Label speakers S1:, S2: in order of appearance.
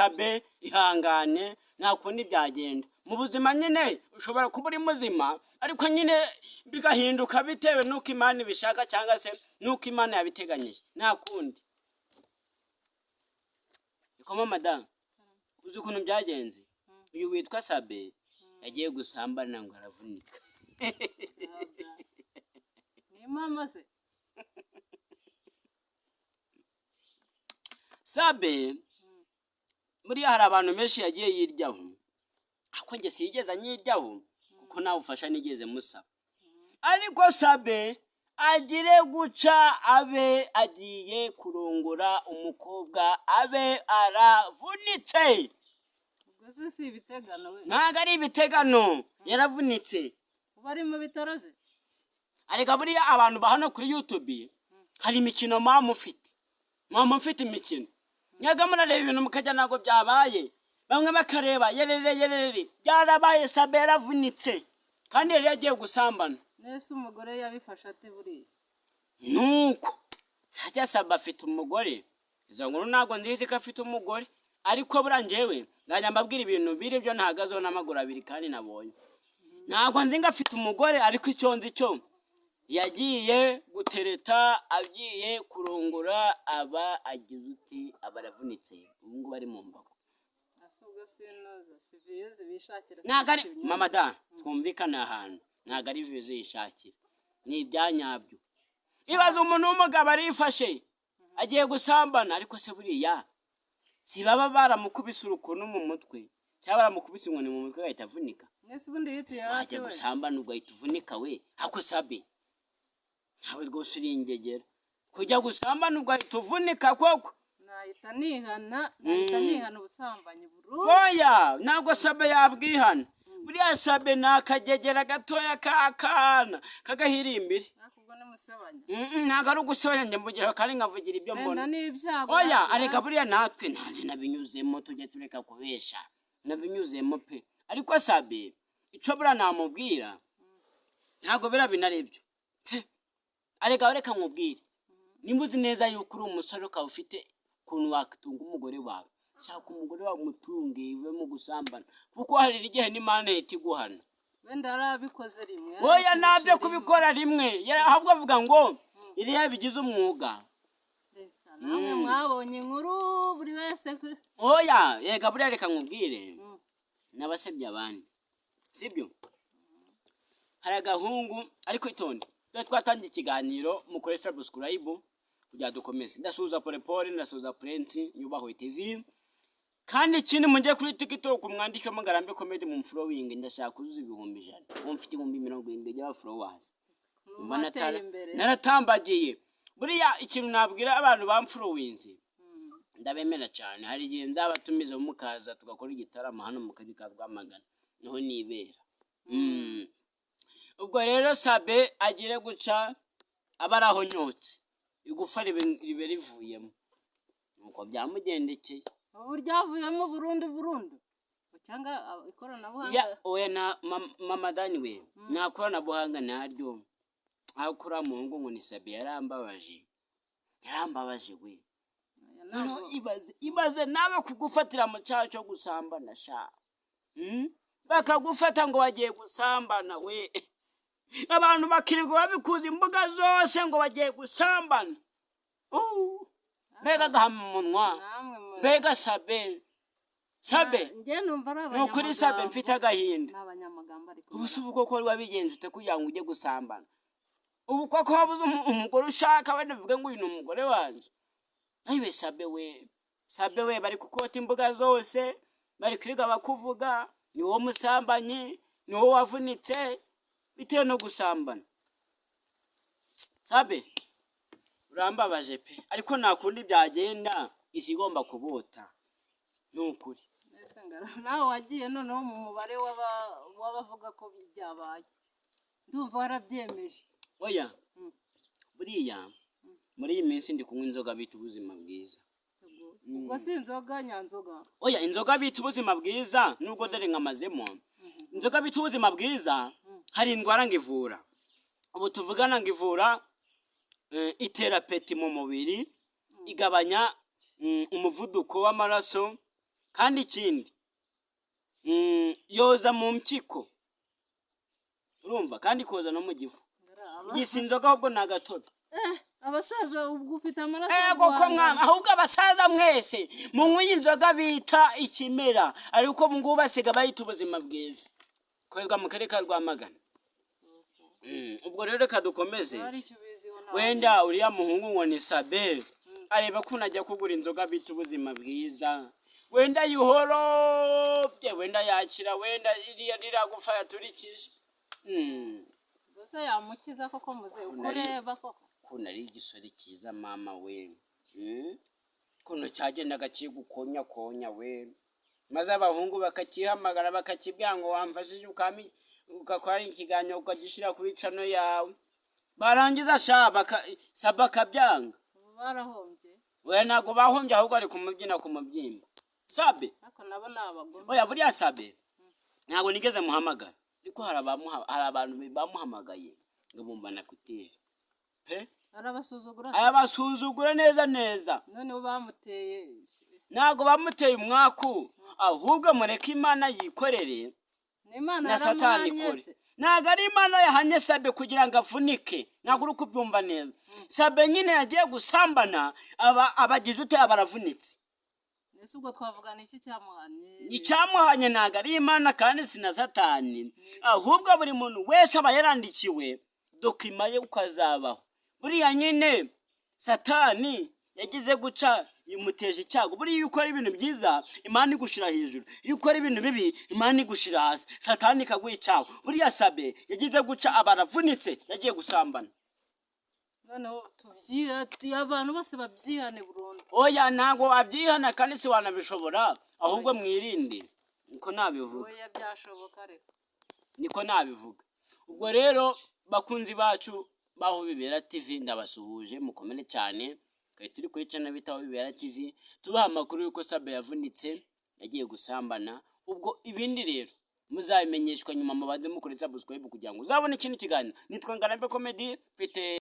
S1: sabe ihangane nta kundi byagenda mu buzima nyine ushobora kuba uri muzima ariko nyine bigahinduka bitewe n'uko Imana ibishaka cyangwa se n'uko Imana yabiteganyije nta kundi. Ikoma madame uzi ukuntu byagenze uyu witwa Sabe yagiye gusambana ngo aravunika.
S2: Ni mama se
S1: Sabe muri hari abantu benshi yagiye yiryaho ako nge sigeze anyiryaho kuko nawe ufasha nigeze musaba ariko Sabe agire guca abe agiye kurongora umukobwa abe aravunitse.
S2: ubwo se si ibitegano we
S1: Ntago ari ibitegano yaravunitse.
S2: bari mu bitaro se
S1: Ariko buriya abantu ba hano kuri YouTube hari imikino mama mufite imikino nyaga murareba ibintu mukajya nago byabaye bamwe bakareba yerere byarabaye Sabe yaravunitse kandi yari yagiye gusambana.
S2: nese umugore yabifasha ate buriya
S1: Nuko hajya Sabe afite umugore izo nkuru ntago nzizi ko afite umugore ariko burangewe ngajya mbabwira ibintu biri byo ntagazo n'amaguru abiri kandi nabonye ntago nzi ngo afite umugore ariko icyo nzi cyo yagiye gutereta agiye kurongora aba agize uti abaravunitse ubu ngubu ari mu mbago.
S2: asubwo sinoza siviyuzi bishakira
S1: Ntago ari mama da twumvikana ahantu ntago ari vize yishakira ni ibyanyabyo. Ibaza umuntu w'umugabo arifashe agiye gusambana ariko se buriya si baba baramukubise urukono mu mutwe cyangwa baramukubise inkoni mu mutwe agahita avunika.
S2: nese ubundi yituye hasi
S1: Ajya
S2: we
S1: gusambana ugahita uvunika we ako Sabe ntawe rwose uri ingegera kujya gusambana ugahita uvunika koko.
S2: nahita nihana ubusambanyi burundu
S1: Oya ntabwo Sabe yabwihana buriya Sabe ni akagegera gatoya k'akana kagahirimbiri.
S2: nakubwo n'umusabanya
S1: Ntago ari ugusebanya njye mvugira kandi nkavugira ibyo mbona.
S2: n'ibyago
S1: Oya areka buriya natwe ntanze nabinyuzemo tujye tureka kubesha nabinyuzemo pe ariko Sabe ico buriya namubwira ntago binarebyo pe areka nkubwire nimba uzi neza yuko uri umusore ukaba ufite ukuntu wakitunga umugore wawe shaka umugore wawe umutunge ive mu gusambana kuko hari igihe n'Imana ihita iguhana.
S2: wenda yarabikoze rimwe
S1: Oya nabyo kubikora rimwe ahubwo avuga ngo iri yabigize umwuga.
S2: namwe mwabonye inkuru buri wese
S1: Oya yega buriya reka nkubwire n'abasebya abandi sibyo hari agahungu ariko itonde twatangiye ikiganiro mukore subscribe kugira dukomeze ndasuhuza Pole ndasuhuza Prince Nyubahwe TV kandi ikindi mujye kuri TikTok mwandikemo Ngarambe Comedy mu following ndashaka kuzuza 100,000 mufite 70,000 y'aba followers naratambagiye buriya ikintu nabwira abantu bamfollowinze ndabemera cyane hari igihe nzabatumiza mukaza tugakora igitaramo hano mu kari ka Rwamagana niho nibera. Ubwo rero Sabe agire guca abaraho nyotse igufa ribe rivuyemo nuko byamugendekeye
S2: ubu ryavuyemo burundu cyangwa ikoranabuhanga
S1: oya na mama Dani we nta koranabuhanga naryo aho kura mu ngo ni Sabe yarambabaje we no ibaze nawe kugufatira mu cyaha cyo gusambana sha bakagufata ngo wagiye gusambana we abantu bakirirwa babikuza imbuga zose ngo bagiye gusambana. Mbega gahamunwa mbega Sabe
S2: nge numva ari abanyamagambo
S1: nukuri Sabe mfite agahinda
S2: n'abanyamagambo ariko
S1: ubu se uko ko wabigenze ute kugira ngo ujye gusambana ubu koko wabuze umugore ushaka wenda uvuge ngo uyu ni umugore wanjye. Ayiwe Sabe we bari kukota imbuga zose bari kwiga bakuvuga ni wowe musambanyi ni wowe wavunitse bitewe no gusambana. Sabe urambabaje pe ariko nakundi byagenda isi igomba kubota nukuri.
S2: nawe wagiye noneho mu mubare w'abavuga ko byabaye ndumva warabyemeje.
S1: Oya buriya muri iyi minsi ndi kunywa inzoga bita ubuzima bwiza.
S2: ubwo si inzoga nyanzoga.
S1: Oya inzoga bita ubuzima bwiza nubwo dore nkamazemo inzoga bita ubuzima bwiza hari indwara ngivura ubu tuvugana ngivura itera peti mu mubiri igabanya umuvuduko w'amaraso kandi ikindi yoza mu mpyiko urumva kandi koza no mu gifu igisi inzoga ahubwo ni agatobe
S2: abasaza ubwo ufite amaraso
S1: ego ko mwama ahubwo abasaza mwese munywa inzoga bita ikimera ariko ngo basiga bayita ubuzima bwiza kwebwa mu karere ka Rwamagana. Ubwo rero reka dukomeze wenda uriya muhungu ngo ni Sabe areba ko najya kugura inzoga bita ubuzima bwiza wenda yuhorovye wenda yakira wenda iriya gufa yaturikije
S2: gusa yamukiza koko muze ukureba koko
S1: kuno ari igisore cyiza mama we kuno cyagendaga kigukonya konya we maze abahungu bakakihamagara bakakibwira ngo wamfashije ukakora ikiganiro ukagishira kuri channel yawe barangiza Saba kabyanga
S2: barahombye
S1: we nago bahombye ahubwo ari kumubyina kumubyimba Sabe
S2: ako nabo nabagome
S1: oya buriya Sabe ntago nigeze muhamagara ariko hari abantu bamuhamagaye ngo bumbana kutera pe arabasuzugura neza
S2: none bamuteye
S1: nago bamuteye umwaku ahubwo mureke Imana yikorere na Satani ikore nago ari Imana yahanye Sabe kugira ngo avunike nago uri kubyumva neza Sabe nyine yagiye gusambana abagize ute abaravunitse
S2: ese ubwo twavugana iki cyamuhanye
S1: icyamuhanye nago ari Imana kandi sina Satani ahubwo buri muntu wese aba yarandikiwe dokima ye ukazabaho buriya nyine Satani yagize guca imuteje icyago buriya iyo ukora ibintu byiza Imana igushira hejuru iyo ukora ibintu bibi Imana igushira hasi Satani kaguha icyago buriya Sabe yagize guca abaravunitse yagiye gusambana
S2: noneho abantu bose babyihane burundu
S1: oya ntago abyihana kandi si wanabishobora ahubwo mwirinde niko nabivuga
S2: oya byashoboka reka
S1: niko nabivuga ubwo rero bakunzi bacu baho bibera TV ndabasuhuje mukomere cyane kare turi kuri channel bitaho bibera TV tubaha amakuru yuko Sabe yavunitse yagiye gusambana ubwo ibindi rero muzabimenyeshwa nyuma mubanze mukore subscribe kugira ngo uzabone ikintu kiganiro nitwa Ngarambe Comedy mfite